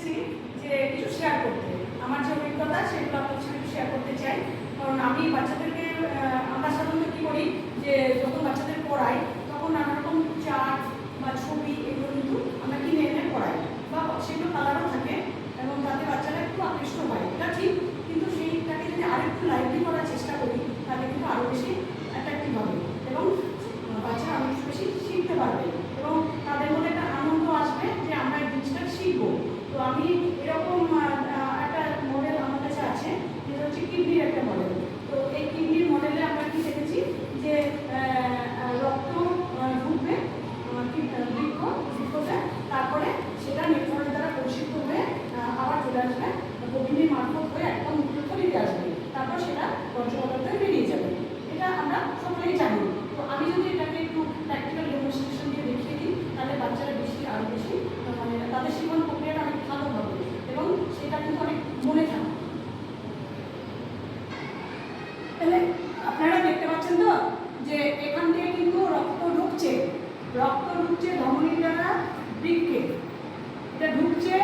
যে কিছু শেয়ার করতে, আমার যে অভিজ্ঞতা সেগুলো আপনাদের সাথে শেয়ার করতে চাই। কারণ আমি বাচ্চাদেরকে আমরা সাধারণত কী করি যে যখন বাচ্চাদের পড়াই তখন নানা রকম চার্ট বা ছবি এগুলো কিন্তু আমরা কিনে এনে পড়াই বা সেগুলো কালারও থাকে এবং তাতে বাচ্চারা একটু আকৃষ্ট হয়, এটা ঠিক। কিন্তু সেইটাকে যদি আরেকটু লাইভলি করার চেষ্টা করি তাহলে কিন্তু আরও বেশি অ্যাট্রাক্টিভ হবে এবং বাচ্চারা অনেক বেশি শিখতে পারবে এবং তাদের মধ্যে একটা আনন্দ আসবে যে আমরা এই জিনিসটা শিখবো। তো আমি এরকম একটা মডেল আমার কাছে আছে যেটা হচ্ছে কিডনির একটা মডেল। তো এই কিডনির মডেলে আমরা কি দেখেছি যে রক্ত ঢুকবে বৃক্ষতে, তারপরে সেটা নেফ্রনের দ্বারা পরিষিক্ত হয়ে আবার চলে আসবে বহিনীর মারফত হয়ে একদম মুক্তলিতে আসবে, তারপর সেটা বর্জ্য পদার্থে বেরিয়ে যাবে। এটা আমরা সকলেই জানি। তো আমি যদি এটাকে একটু প্র্যাকটিক্যাল ডেমনস্ট্রেশন দিয়ে দেখিয়ে দিই তাহলে বাচ্চারা বেশি আরও বেশি মানে তাদের শিক্ষণ প্রক্রিয়াটা অনেক ভালো হবে এবং সেটা কিন্তু অনেক মনে থাকে। তাহলে আপনারা দেখতে পাচ্ছেন তো যে এখান থেকে কিন্তু রক্ত ঢুকছে ধমনীর দ্বারা বৃক্কে, এটা ঢুকছে।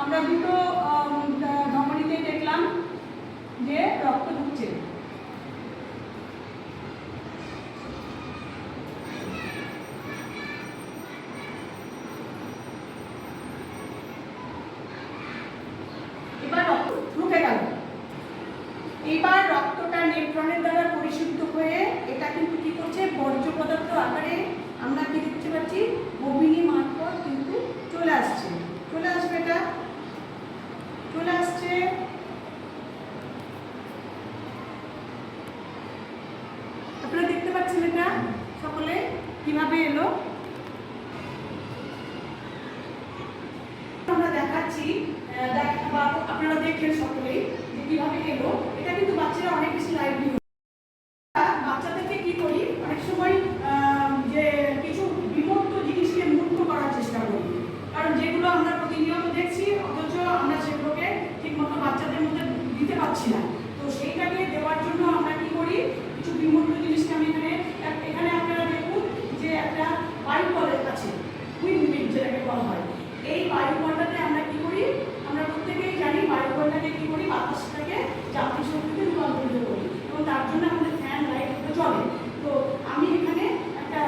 আমরা দুটো ধমনীতে দেখলাম যে রক্ত ঢুকছে। এবার রক্ত ঢুকে গেল, এবার রক্তটা নেফ্রনের দ্বারা পরিশুদ্ধ হয়ে এটা কিন্তু কি করছে বর্জ্য পদার্থ আকারে আমরা কি দেখতে পাচ্ছি বহিনী মারফত কিন্তু চলে আসবে। এটা চলে আসছে। আপনারা দেখতে পাচ্ছেন এটা সকলে কিভাবে এলো। আমরা দেখাচ্ছি আপনারা দেখলেন সকলেই যে কিভাবে এলো। এটা কিন্তু বাচ্চারা অনেক বেশি লাইভলি। বাচ্চাদেরকে কি করি অনেক সময় যে কিছু বিমূর্ত জিনিসকে মূর্ত করার চেষ্টা করি, কারণ যেগুলো আমরা প্রতিনিয়ত দেখছি অথচ আমরা সেগুলোকে ঠিক মতো বাচ্চাদের মধ্যে দিতে পারছি না। তো সেইটাকে দেওয়ার জন্য আমরা কি করি কিছু বিমূর্ত জিনিসকে আমি এখানে আপনারা দেখুন যে একটা বায়ু বল আছে, উইন্ড মিল যেটাকে বলা হয়। এই বায়ু বলটাতে আমরা কি করি, আমরা প্রত্যেকেই জানি বায়ু বলটাকে কি করি বাতাসটাকে যান্ত্রিক শক্তিতে রূপান্তরিত করি এবং তার জন্য আমাদের ফ্যান লাইট চলে। তো আমি এখানে একটা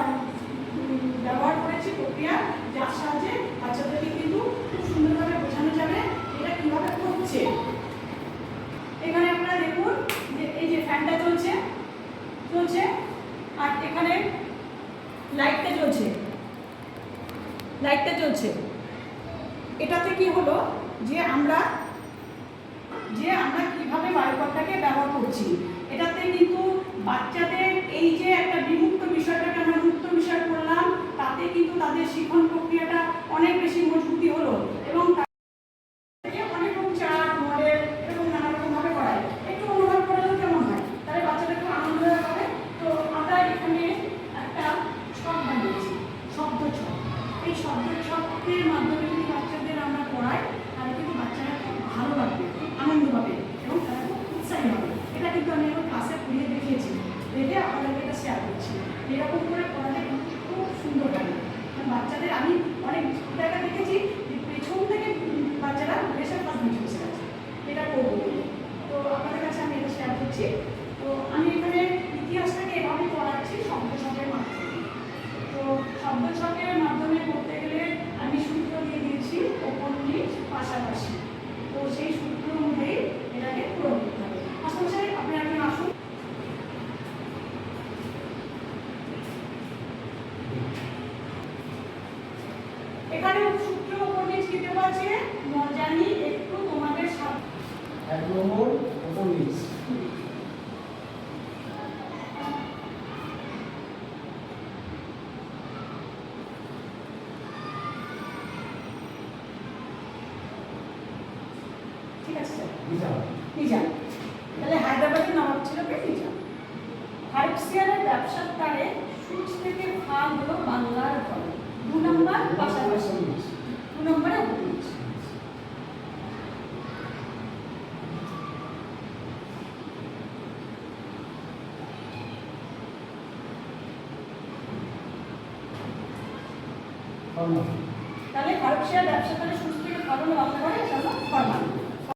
ব্যবহার করেছি প্রক্রিয়া যার সাহায্যে বাচ্চাদেরকে কিন্তু খুব সুন্দরভাবে বোঝানো যাবে এটা কীভাবে করছে। এখানে আপনারা দেখুন যে এই যে ফ্যানটা চলছে আর এখানে লাইটটা জ্বলছে। এটাতে কি হলো যে আমরা কিভাবে বায়ুপথটাকে ব্যবহার করছি। এটাতে কিন্তু বাচ্চাদের এই যে একটা বিমুক্ত বিষয়টাকে আমরা মুক্ত বিষয় করলাম, তাতে কিন্তু তাদের শিক্ষণ প্রক্রিয়াটা অনেক বেশি মজবুতি হলো এবং অনেক রকম চার্ট মডেল এরকম নানা রকমভাবে করায়। একটু অনুভব করালে কেমন হয়, তাহলে বাচ্চাদের খুব আনন্দ হবে। তো আমরা এখানে একটা ছক বানিয়েছি, শব্দ ছক। এই শব্দ ছকের মাধ্যমে যদি বাচ্চাদের আমরা পড়াই তাহলে কিন্তু বাচ্চারা খুব ভালো লাগবে, খুব আনন্দ পাবে এবং তারা খুব উৎসাহী হবে। এটা কিন্তু আমি আমার ক্লাসে পড়িয়ে দেখিয়েছি, দেখে আপনাদেরকে এটা শেয়ার করছি। এরকম করে পড়ালে কিন্তু খুব সুন্দর লাগে। বাচ্চাদের আমি অনেক জায়গা দেখেছি যে পেছন থেকে বাচ্চারা বেশি ফার্স্ট বেঞ্চে বসে আছে, এটা করবো। তো আপনাদের কাছে আমি এটা শেয়ার করছি। তো আমি এখানে ইতিহাসটাকে এভাবে পড়াচ্ছি শব্দ ছকের মাধ্যমে। তো শব্দ ছকের মাধ্যমে করতে গেলে আমি সূত্র দিয়ে দিয়েছি উপনিষ পাশাপাশি। তো সেই সূত্র অনুযায়ী এটাকে পূরণ করতে হবে। আশেপাশে আপনি একজন আসুন। এখানে সূত্র উপনিষ কি দেওয়া আছে জানি একটু তোমাদের সাথে। এক নম্বর উপনিষ ঠিক আছে নিজাম। তাহলে হায়দ্রাবাদের নবাব ছিল নিজাম। ফারুকসিয়ারের ব্যবসার তারে সূচ থেকে ভাগ হলো বাংলার ফল। 2 নম্বর পাশাপাশি, 2 নম্বরে উপনিষ। তাহলে ফারুকসিয়ার ব্যবসা তারে সূচ থেকে ধন্যবাদ আপনাকে অনেক